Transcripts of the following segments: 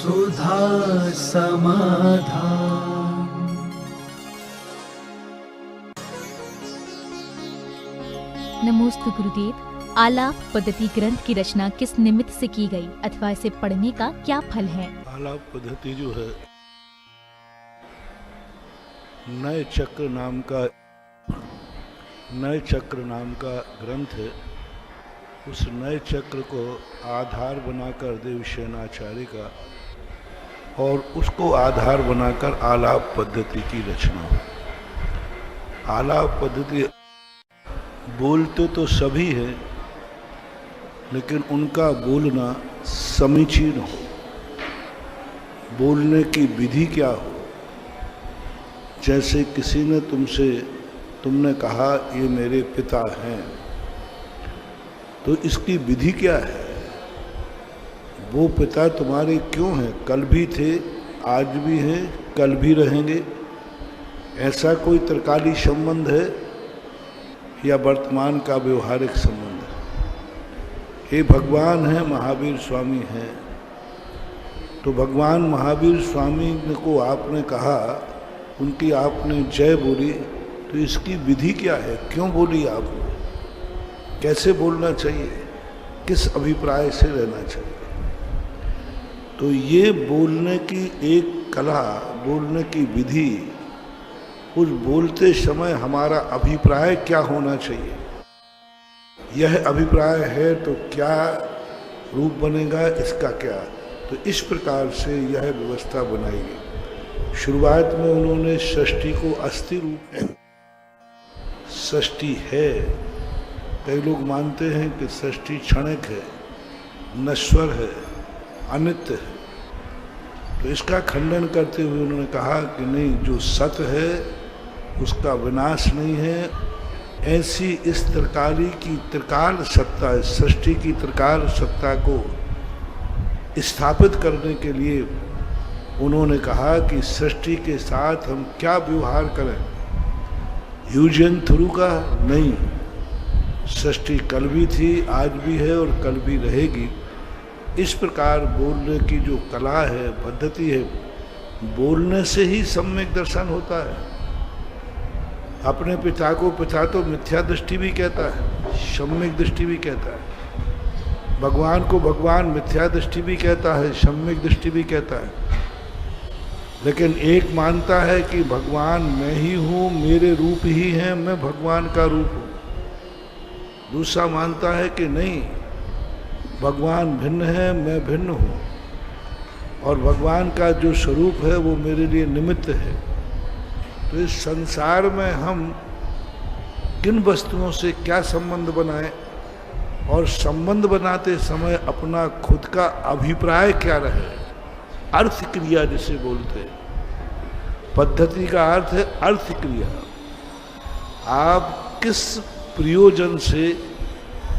सुधा समाधान। नमोस्तु गुरुदेव। आलाप पद्धति ग्रंथ की रचना किस निमित्त से की गई अथवा इसे पढ़ने का क्या फल है? आलाप पद्धति जो है नए चक्र नाम का ग्रंथ है। उस नए चक्र को आधार बनाकर देवसेनाचार्य का और उसको आधार बनाकर आलाप पद्धति की रचना हो। आलाप पद्धति बोलते तो सभी हैं, लेकिन उनका बोलना समीचीन हो, बोलने की विधि क्या हो। जैसे किसी ने तुमने कहा ये मेरे पिता हैं, तो इसकी विधि क्या है? वो पिता तुम्हारे क्यों हैं? कल भी थे, आज भी हैं, कल भी रहेंगे। ऐसा कोई तर्काली संबंध है या वर्तमान का व्यवहारिक संबंध है? ये भगवान है, महावीर स्वामी हैं, तो भगवान महावीर स्वामी को आपने कहा, उनकी आपने जय बोली, तो इसकी विधि क्या है? क्यों बोली आपने? कैसे बोलना चाहिए? किस अभिप्राय से रहना चाहिए? तो ये बोलने की एक कला, बोलने की विधि, उस बोलते समय हमारा अभिप्राय क्या होना चाहिए? यह अभिप्राय है तो क्या रूप बनेगा, इसका क्या? तो इस प्रकार से यह व्यवस्था बनाई गई। शुरुआत में उन्होंने षष्ठी को अस्थि रूप है, षष्ठी है। कई लोग मानते हैं कि षष्ठी क्षणिक है, नश्वर है, अनित्य है। तो इसका खंडन करते हुए उन्होंने कहा कि नहीं, जो सत है उसका विनाश नहीं है। ऐसी इस त्रिकाली की त्रिकाल सत्ता, सृष्टि की त्रिकाल सत्ता को स्थापित करने के लिए उन्होंने कहा कि सृष्टि के साथ हम क्या व्यवहार करें। यूज एंड थ्रू का नहीं, सृष्टि कल भी थी, आज भी है और कल भी रहेगी। इस प्रकार बोलने की जो कला है, पद्धति है, बोलने से ही सम्यक दर्शन होता है। अपने पिता को पिता तो मिथ्या दृष्टि भी कहता है, सम्यक दृष्टि भी कहता है। भगवान को भगवान मिथ्या दृष्टि भी कहता है, सम्यक दृष्टि भी कहता है। लेकिन एक मानता है कि भगवान मैं ही हूँ, मेरे रूप ही हैं, मैं भगवान का रूप हूँ। दूसरा मानता है कि नहीं, भगवान भिन्न है, मैं भिन्न हूँ, और भगवान का जो स्वरूप है वो मेरे लिए निमित्त है। तो इस संसार में हम किन वस्तुओं से क्या संबंध बनाएं, और संबंध बनाते समय अपना खुद का अभिप्राय क्या रहे। अर्थ क्रिया जिसे बोलते हैं, पद्धति का अर्थ है अर्थ क्रिया। आप किस प्रयोजन से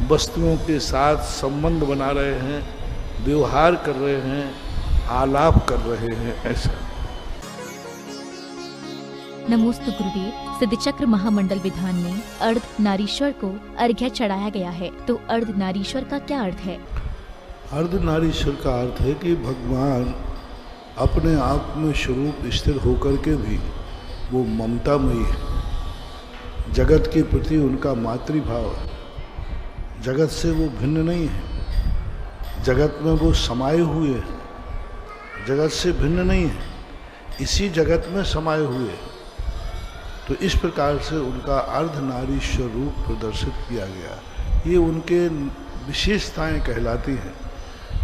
वस्तुओं के साथ संबंध बना रहे हैं, व्यवहार कर रहे हैं, आलाप कर रहे हैं, ऐसा। नमोस्तु गुरुदेव। सिद्धचक्र महामंडल विधान में अर्ध नारीश्वर को अर्घ्य चढ़ाया गया है, तो अर्ध नारीश्वर का क्या अर्थ है? अर्ध नारीश्वर का अर्थ है कि भगवान अपने आप में स्वरूप स्थिर होकर के भी वो ममतामयी है। जगत के प्रति उनका मातृभाव है, जगत से वो भिन्न नहीं है, जगत में वो समाये हुए हैं, जगत से भिन्न नहीं है, इसी जगत में समाये हुए हैं। तो इस प्रकार से उनका अर्धनारीश्वर रूप प्रदर्शित किया गया। ये उनके विशेषताएं कहलाती हैं।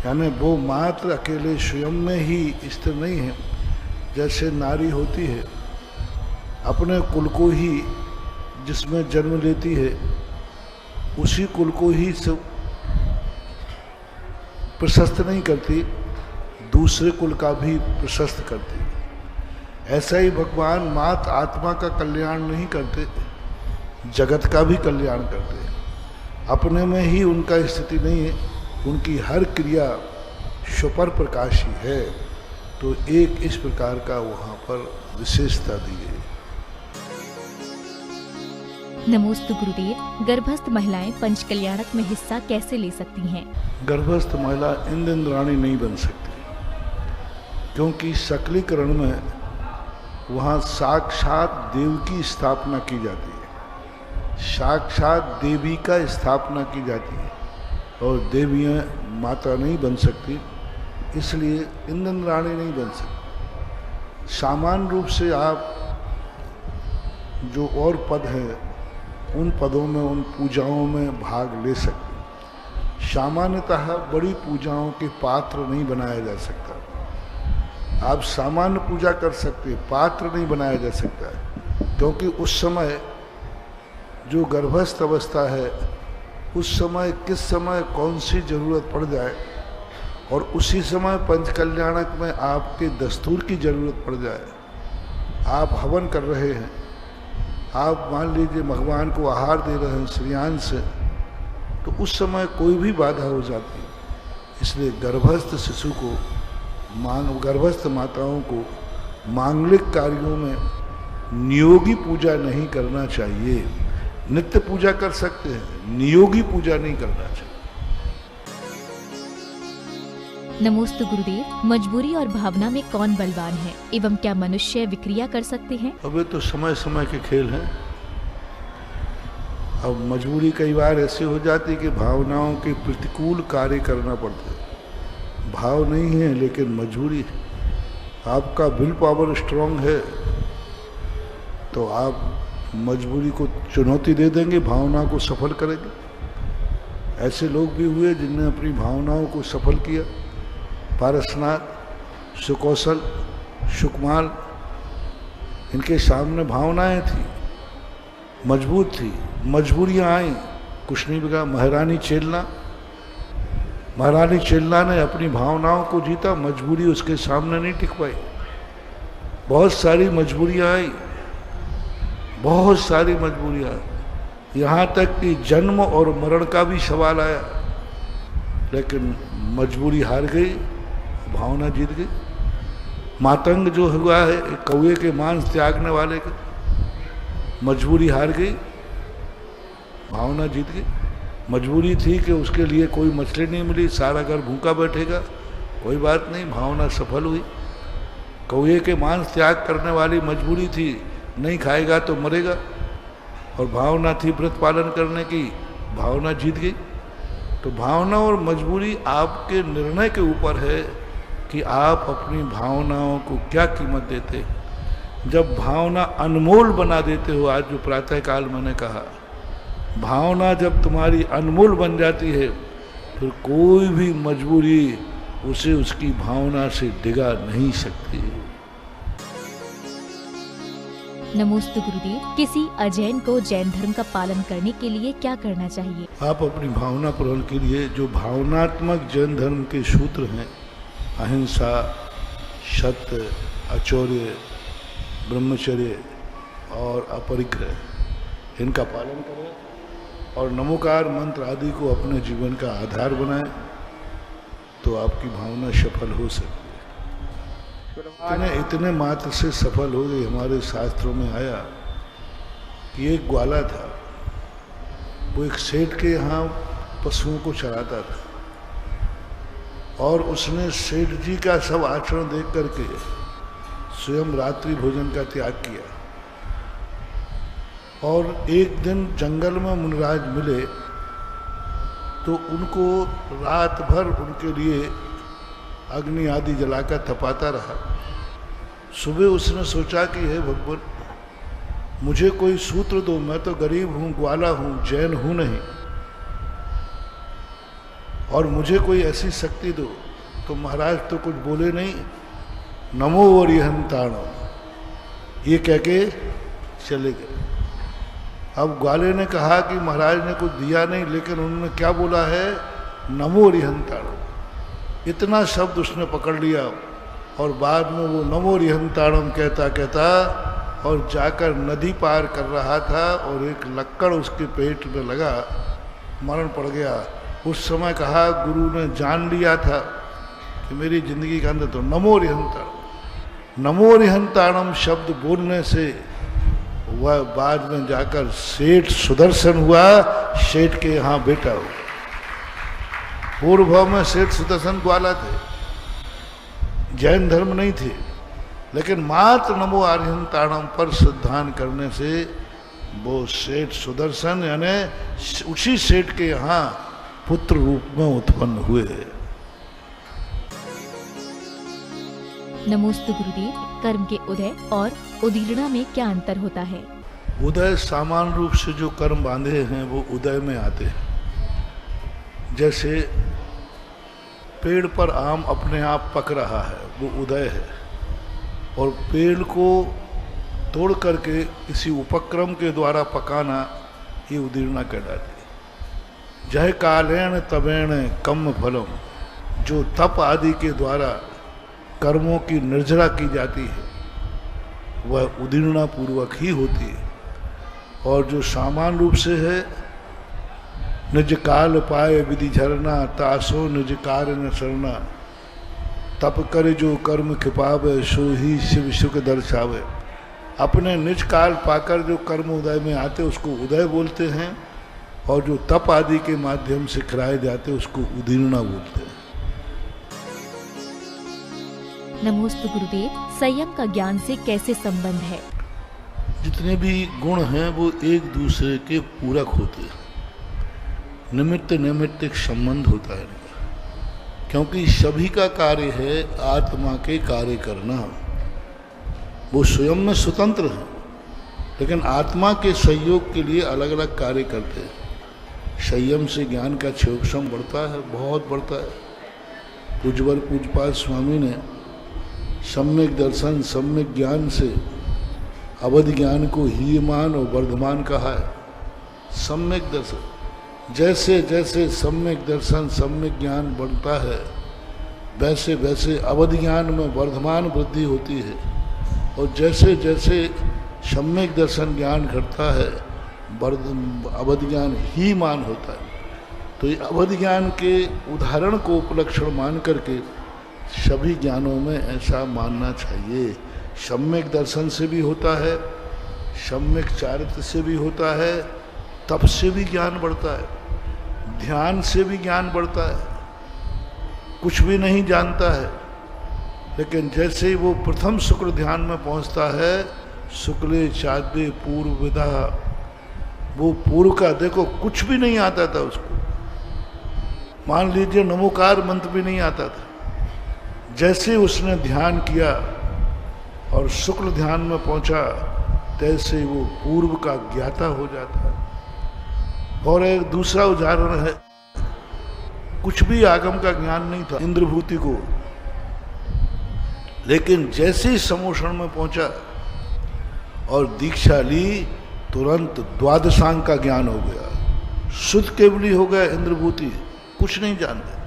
यानी वो मात्र अकेले स्वयं में ही स्थिर नहीं है। जैसे नारी होती है, अपने कुल को ही जिसमें जन्म लेती है, उसी कुल को ही सब प्रशस्त नहीं करती, दूसरे कुल का भी प्रशस्त करती। ऐसा ही भगवान मात्र आत्मा का कल्याण नहीं करते, जगत का भी कल्याण करते हैं। अपने में ही उनका स्थिति नहीं है, उनकी हर क्रिया स्वपर प्रकाशी है। तो एक इस प्रकार का वहाँ पर विशेषता दी गई। नमोस्तु गुरुदेव। गर्भस्थ महिलाएं पंचकल्याणक में हिस्सा कैसे ले सकती हैं? गर्भस्थ महिला इंद्राणी नहीं बन सकती। क्योंकि सकलीकरण में वहाँ साक्षात देव की स्थापना की जाती है, साक्षात देवी का स्थापना की जाती है, और देवियाँ माता नहीं बन सकती, इसलिए इंद्र रानी नहीं बन सकती। सामान्य रूप से आप जो और पद हैं उन पदों में, उन पूजाओं में भाग ले सकते। सामान्यतः बड़ी पूजाओं के पात्र नहीं बनाया जा सकता। आप सामान्य पूजा कर सकते, पात्र नहीं बनाया जा सकता, क्योंकि उस समय जो गर्भस्थ अवस्था है, उस समय किस समय कौन सी जरूरत पड़ जाए, और उसी समय पंचकल्याणक में आपके दस्तूर की जरूरत पड़ जाए। आप हवन कर रहे हैं, आप मान लीजिए भगवान को आहार दे रहे हैं श्रेयांश से, तो उस समय कोई भी बाधा हो जाती है। इसलिए गर्भस्थ शिशु को, गर्भस्थ माताओं को मांगलिक कार्यों में नियोगी पूजा नहीं करना चाहिए। नित्य पूजा कर सकते हैं, नियोगी पूजा नहीं करना चाहिए। नमोस्तु गुरुदेव, मजबूरी और भावना में कौन बलवान है एवं क्या मनुष्य विक्रिया कर सकते हैं? अब ये तो समय समय के खेल हैं। अब मजबूरी कई बार ऐसी हो जाती कि भावनाओं के प्रतिकूल कार्य करना पड़ता है। भाव नहीं है लेकिन मजबूरी है। आपका विल पावर स्ट्रांग है तो आप मजबूरी को चुनौती दे देंगे, भावना को सफल करेंगे। ऐसे लोग भी हुए जिनने अपनी भावनाओं को सफल किया। पारसनाथ, सुकौशल, सुकमाल, इनके सामने भावनाएं थी, मजबूत थी, मजबूरियां आई, कुछ नहीं बिगा। महारानी चेलना ने अपनी भावनाओं को जीता, मजबूरी उसके सामने नहीं टिक पाई। बहुत सारी मजबूरियां आई, बहुत सारी मजबूरियां, यहाँ तक कि जन्म और मरण का भी सवाल आया, लेकिन मजबूरी हार गई, भावना जीत गई। मातंग जो हुआ है कौए के मांस त्यागने वाले का, मजबूरी हार गई, भावना जीत गई। मजबूरी थी कि उसके लिए कोई मछली नहीं मिली, सारा घर भूखा बैठेगा, कोई बात नहीं, भावना सफल हुई। कौए के मांस त्याग करने वाली मजबूरी थी, नहीं खाएगा तो मरेगा, और भावना थी व्रत पालन करने की, भावना जीत गई। तो भावना और मजबूरी आपके निर्णय के ऊपर है कि आप अपनी भावनाओं को क्या कीमत देते हैं। जब भावना अनमोल बना देते हो, आज जो प्रातःकाल मैंने कहा, भावना जब तुम्हारी अनमोल बन जाती है, फिर कोई भी मजबूरी उसे उसकी भावना से डिगा नहीं सकती। नमोस्तु गुरुदेव, किसी अजैन को जैन धर्म का पालन करने के लिए क्या करना चाहिए? आप अपनी भावना पूर्ण के लिए जो भावनात्मक जैन धर्म के सूत्र हैं, अहिंसा, सत्य, अचौर्य, ब्रह्मचर्य और अपरिग्रह, इनका पालन करें और नमोकार मंत्र आदि को अपने जीवन का आधार बनाएं, तो आपकी भावना सफल हो सकती है। इतने मात्र से सफल हो गई। हमारे शास्त्रों में आया कि एक ग्वाला था, वो एक सेठ के यहाँ पशुओं को चराता था, और उसने सेठ जी का सब आचरण देख करके स्वयं रात्रि भोजन का त्याग किया। और एक दिन जंगल में मुनिराज मिले तो उनको रात भर उनके लिए अग्नि आदि जलाकर तपाता रहा। सुबह उसने सोचा कि हे भगवान, मुझे कोई सूत्र दो, मैं तो गरीब हूँ, ग्वाला हूँ, जैन हूँ नहीं, और मुझे कोई ऐसी शक्ति दो। तो महाराज तो कुछ बोले नहीं, नमो वरिहंताणो, ये कह के चले गए। अब ग्वाले ने कहा कि महाराज ने कुछ दिया नहीं, लेकिन उन्होंने क्या बोला है, नमो वरिहंताणो। इतना शब्द उसने पकड़ लिया, और बाद में वो नमो वरिहंताणम कहता कहता और जाकर नदी पार कर रहा था, और एक लक्कड़ उसके पेट में लगा, मरण पड़ गया। उस समय कहा, गुरु ने जान लिया था कि मेरी जिंदगी का अंत, तो नमो वरिहंताणम। नमो वरिहंताणम शब्द बोलने से वह बाद में जाकर सेठ सुदर्शन हुआ, सेठ के यहाँ बेटा हुआ। पूर्व भाव में सेठ सुदर्शन ग्वाला थे, जैन धर्म नहीं थे, लेकिन मात्र नमो आर्यंताणम पर श्रद्धान करने से वो सेठ सुदर्शन यानी उसी सेठ के यहाँ पुत्र रूप में उत्पन्न हुए। नमोस्तु गुरुदेव, कर्म के उदय और उदीर्णा में क्या अंतर होता है? उदय सामान्य रूप से जो कर्म बांधे हैं वो उदय में आते हैं। जैसे पेड़ पर आम अपने आप पक रहा है, वो उदय है, और पेड़ को तोड़ करके किसी उपक्रम के द्वारा पकाना ये उदीर्णा कहलाती है। जय कालेण तवेण कम फलम, जो तप आदि के द्वारा कर्मों की निर्जरा की जाती है वह उदीर्णा पूर्वक ही होती है। और जो सामान्य रूप से है, निज काल पाए विधि झरना, तासो निज कार्य न शरणा, तप करे जो कर्म खिपावे, सो ही शिव सुख दर्शावे। अपने निज काल पाकर जो कर्म उदय में आते उसको उदय बोलते हैं, और जो तप आदि के माध्यम से खिलाए जाते उसको उदीर्णा बोलते हैं। नमोस्तु गुरुदेव, संयम का ज्ञान से कैसे संबंध है? जितने भी गुण हैं वो एक दूसरे के पूरक होते हैं, निमित्त नैमित्तिक संबंध होता है, क्योंकि सभी का कार्य है आत्मा के कार्य करना। वो स्वयं में स्वतंत्र है, लेकिन आत्मा के सहयोग के लिए अलग अलग कार्य करते हैं। संयम से ज्ञान का क्षोक्षम बढ़ता है, बहुत बढ़ता है। पूज्यवर पूज्यपाद स्वामी ने सम्यक दर्शन सम्यक ज्ञान से अवधि ज्ञान को हीयमान और वर्धमान कहा है। सम्यक दर्शन, जैसे जैसे सम्यक दर्शन सम्यक ज्ञान बढ़ता है वैसे वैसे अवधि ज्ञान में वर्धमान वृद्धि होती है, और जैसे जैसे सम्यक दर्शन ज्ञान घटता है अवधि ज्ञान ही मान होता है। तो ये अवधि ज्ञान के उदाहरण को उपलक्षण मान करके सभी ज्ञानों में ऐसा मानना चाहिए। सम्यक दर्शन से भी होता है, सम्यक चारित्र से भी होता है, तप से भी ज्ञान बढ़ता है, ध्यान से भी ज्ञान बढ़ता है। कुछ भी नहीं जानता है, लेकिन जैसे ही वो प्रथम शुक्ल ध्यान में पहुंचता है, शुक्ले चाद्य पूर्व विदा, वो पूर्व का देखो कुछ भी नहीं आता था उसको। मान लीजिए नमोकार मंत्र भी नहीं आता था, जैसे उसने ध्यान किया और शुक्ल ध्यान में पहुंचा तैसे वो पूर्व का ज्ञाता हो जाता है। और एक दूसरा उदाहरण है, कुछ भी आगम का ज्ञान नहीं था इंद्रभूति को, लेकिन जैसे ही समोषण में पहुंचा और दीक्षा ली, तुरंत द्वादशांग का ज्ञान हो गया, शुद्ध केवली हो गया इंद्रभूति, कुछ नहीं जानते।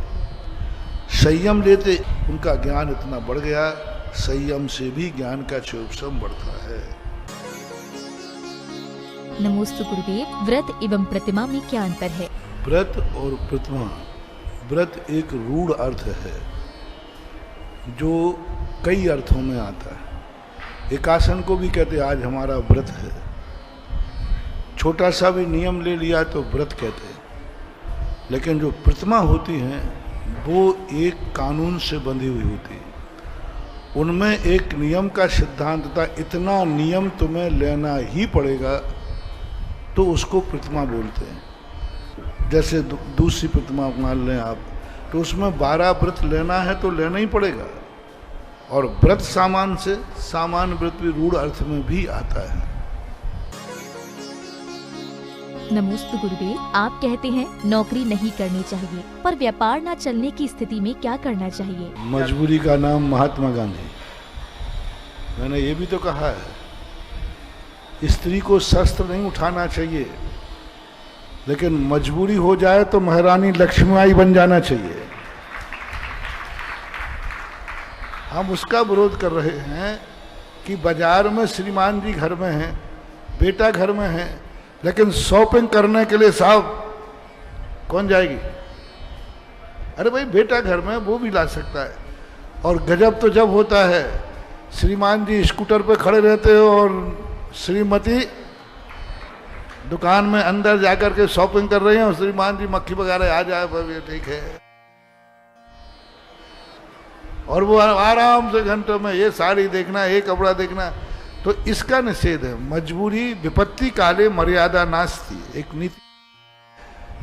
संयम लेते उनका ज्ञान इतना बढ़ गया, संयम से भी ज्ञान का क्षोभम बढ़ता है। नमोस्तु गुरुदेव, व्रत एवं प्रतिमा में क्या अंतर है? व्रत और प्रतिमा, व्रत एक रूढ़ अर्थ है जो कई अर्थों में आता है। एकासन को भी कहते आज हमारा व्रत है, छोटा सा भी नियम ले लिया तो व्रत कहते हैं। लेकिन जो प्रतिमा होती हैं वो एक कानून से बंधी हुई होती है, उनमें एक नियम का सिद्धांत था, इतना नियम तुम्हें लेना ही पड़ेगा, तो उसको प्रतिमा बोलते हैं। जैसे दूसरी प्रतिमा मान लें आप, तो उसमें 12 व्रत लेना है तो लेना ही पड़ेगा। और व्रत सामान्य से सामान्य व्रत भी रूढ़ अर्थ में भी आता है। नमोस्तु गुरुदेव, आप कहते हैं नौकरी नहीं करनी चाहिए, पर व्यापार ना चलने की स्थिति में क्या करना चाहिए? मजबूरी का नाम महात्मा गांधी। मैंने ये भी तो कहा है, स्त्री को शस्त्र नहीं उठाना चाहिए, लेकिन मजबूरी हो जाए तो महारानी लक्ष्मीबाई बन जाना चाहिए। हम उसका विरोध कर रहे हैं कि बाजार में श्रीमान जी घर में हैं, बेटा घर में है, लेकिन शॉपिंग करने के लिए साहब कौन जाएगी? अरे भाई बेटा घर में, वो भी ला सकता है। और गजब तो जब होता है, श्रीमान जी स्कूटर पे खड़े रहते हो और श्रीमती दुकान में अंदर जाकर के शॉपिंग कर रही हैं और श्रीमान जी मक्खी वगैरह आ जाए, भाई ठीक है। और वो आराम से घंटों में ये साड़ी देखना, ये कपड़ा देखना। तो इसका निषेध है। मजबूरी विपत्ति काले मर्यादा नास्ति, एक नीति।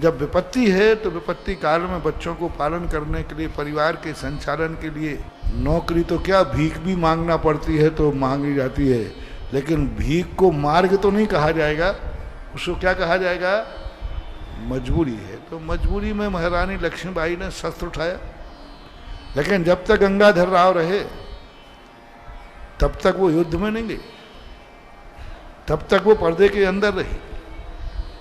जब विपत्ति है तो विपत्ति काल में बच्चों को पालन करने के लिए, परिवार के संचालन के लिए नौकरी तो क्या, भीख भी मांगना पड़ती है तो मांगी जाती है, लेकिन भीख को मार्ग तो नहीं कहा जाएगा, उसको क्या कहा जाएगा? मजबूरी है। तो मजबूरी में महारानी लक्ष्मीबाई ने शस्त्र उठाया, लेकिन जब तक गंगाधर राव रहे तब तक वो युद्ध में नहीं गई, तब तक वो पर्दे के अंदर रही।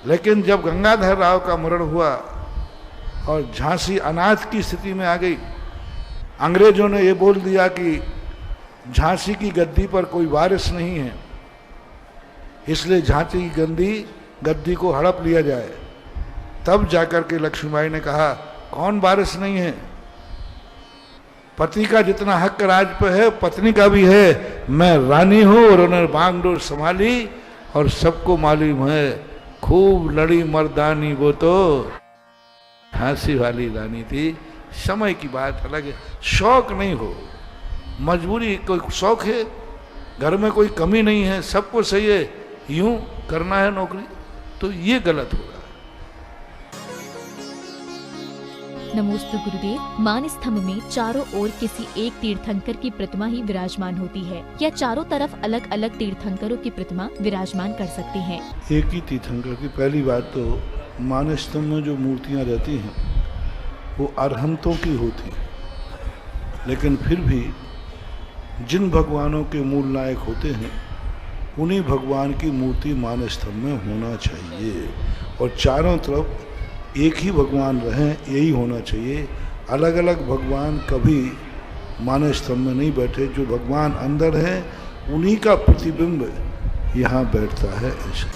लेकिन जब गंगाधर राव का मरण हुआ और झांसी अनाथ की स्थिति में आ गई, अंग्रेजों ने ये बोल दिया कि झांसी की गद्दी पर कोई वारिस नहीं है, इसलिए झांसी की गद्दी को हड़प लिया जाए। तब जाकर के लक्ष्मीबाई ने कहा, कौन वारिस नहीं है? पति का जितना हक राज पे है पत्नी का भी है। मैं रानी हूं और उन्होंने बागडोर संभाली और सबको मालूम है खूब लड़ी मर्दानी वो तो झांसी वाली रानी थी। समय की बात अलग है, शौक नहीं हो, मजबूरी। कोई शौक है, घर में कोई कमी नहीं है, सबको सही है, यूं करना है नौकरी, तो ये गलत होगा। नमोस्तु गुरुदेव। मान स्तंभ में चारों ओर किसी एक तीर्थंकर की प्रतिमा ही विराजमान होती है, या चारों तरफ अलग अलग तीर्थंकरों की प्रतिमा विराजमान कर सकते हैं? एक ही तीर्थंकर की। पहली बात तो मान स्तंभ में जो मूर्तियां रहती हैं वो अरहंतों की होती हैं, लेकिन फिर भी जिन भगवानों के मूल नायक होते हैं उन्हीं भगवान की मूर्ति मान स्तंभ में होना चाहिए, और चारों तरफ एक ही भगवान रहें, यही होना चाहिए। अलग अलग भगवान कभी मान स्तंभ में नहीं बैठे, जो भगवान अंदर हैं उन्हीं का प्रतिबिंब यहाँ बैठता है। ऐसा।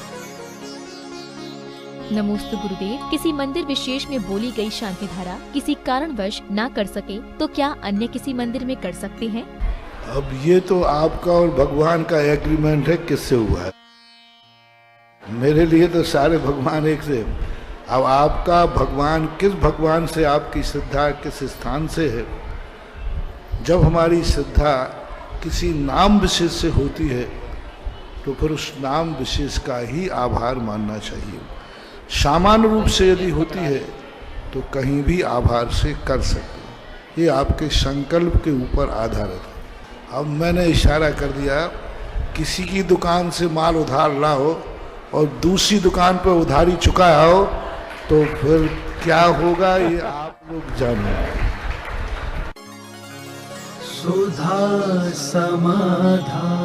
नमोस्तु गुरुदेव। किसी मंदिर विशेष में बोली गई शांति धारा किसी कारणवश ना कर सके तो क्या अन्य किसी मंदिर में कर सकते हैं? अब ये तो आपका और भगवान का एग्रीमेंट है, किससे हुआ है। मेरे लिए तो सारे भगवान एक से। अब आपका भगवान, किस भगवान से आपकी श्रद्धा किस स्थान से है। जब हमारी श्रद्धा किसी नाम विशेष से होती है तो फिर उस नाम विशेष का ही आभार मानना चाहिए। सामान्य रूप से यदि होती है तो कहीं भी आभार से कर सकते हैं, ये आपके संकल्प के ऊपर आधारित है। अब मैंने इशारा कर दिया, किसी की दुकान से माल उधार लाओ और दूसरी दुकान पर उधारी चुकाया हो तो फिर क्या होगा ये आप लोग जानो। सुधा समाधान।